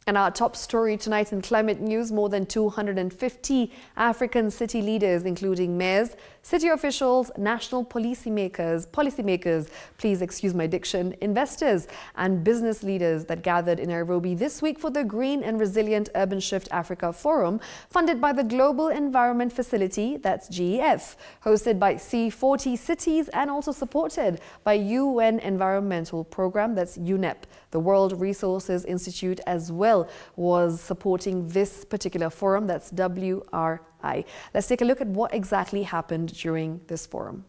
And our top story tonight in climate news, more than 250 African city leaders, including mayors, city officials, national policymakers, please excuse my diction, investors and business leaders that gathered in Nairobi this week for the Green and Resilient Urban Shift Africa Forum, funded by the Global Environment Facility, that's GEF, hosted by C40 cities and also supported by UN Environmental Program, that's UNEP. The World Resources Institute as well was supporting this particular forum, that's WRI. Let's take a look at what exactly happened during this forum.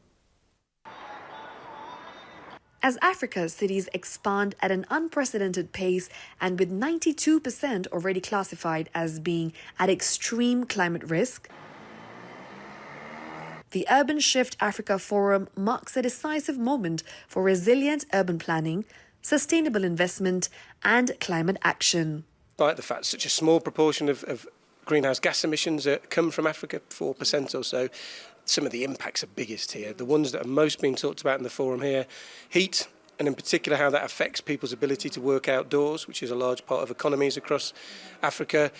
As Africa's cities expand at an unprecedented pace and with 92% already classified as being at extreme climate risk, the Urban Shift Africa Forum marks a decisive moment for resilient urban planning, sustainable investment and climate action. Despite the fact such a small proportion of greenhouse gas emissions come from Africa, 4% or so, some of the impacts are biggest here. The ones that are most being talked about in the forum here, heat, and in particular how that affects people's ability to work outdoors, which is a large part of economies across Africa.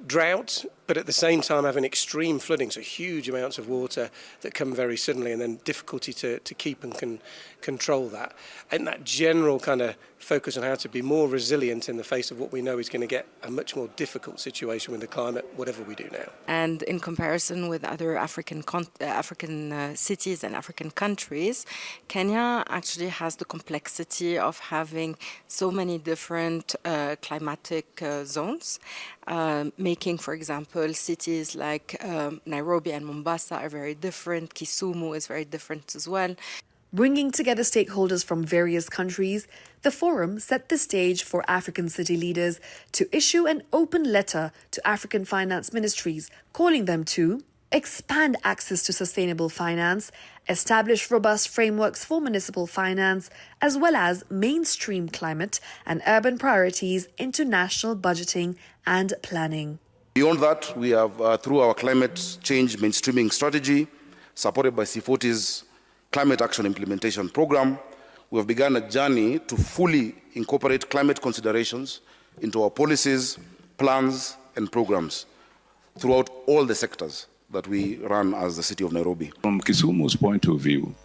Drought, but at the same time having extreme flooding, so huge amounts of water that come very suddenly, and then difficulty to keep and control that. And that general kind of focus on how to be more resilient in the face of what we know is going to get a much more difficult situation with the climate, whatever we do now. And in comparison with other African cities and African countries, Kenya actually has the complexity of having so many different climatic zones, making, for example, cities like Nairobi and Mombasa are very different. Kisumu is very different as well. Bringing together stakeholders from various countries, the forum set the stage for African city leaders to issue an open letter to African finance ministries, calling them to expand access to sustainable finance, establish robust frameworks for municipal finance, as well as mainstream climate and urban priorities into national budgeting and planning. Beyond that, we have, through our climate change mainstreaming strategy, supported by C40's Climate Action Implementation Program, we have begun a journey to fully incorporate climate considerations into our policies, plans, and programs throughout all the sectors that we run as the City of Nairobi. From Kisumu's point of view,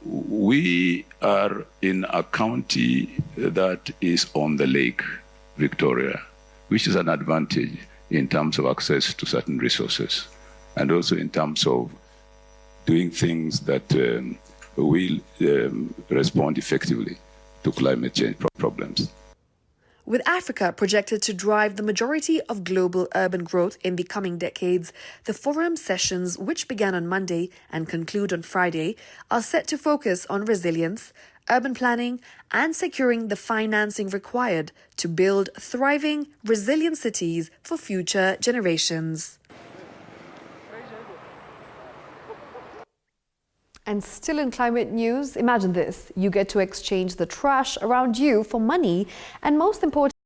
we are in a county that is on the lake, Victoria, which is an advantage in terms of access to certain resources, and also in terms of doing things that will respond effectively to climate change problems. With Africa projected to drive the majority of global urban growth in the coming decades, the forum sessions, which began on Monday and conclude on Friday, are set to focus on resilience, urban planning, and securing the financing required to build thriving, resilient cities for future generations. And still in climate news, imagine this. You get to exchange the trash around you for money, and most importantly,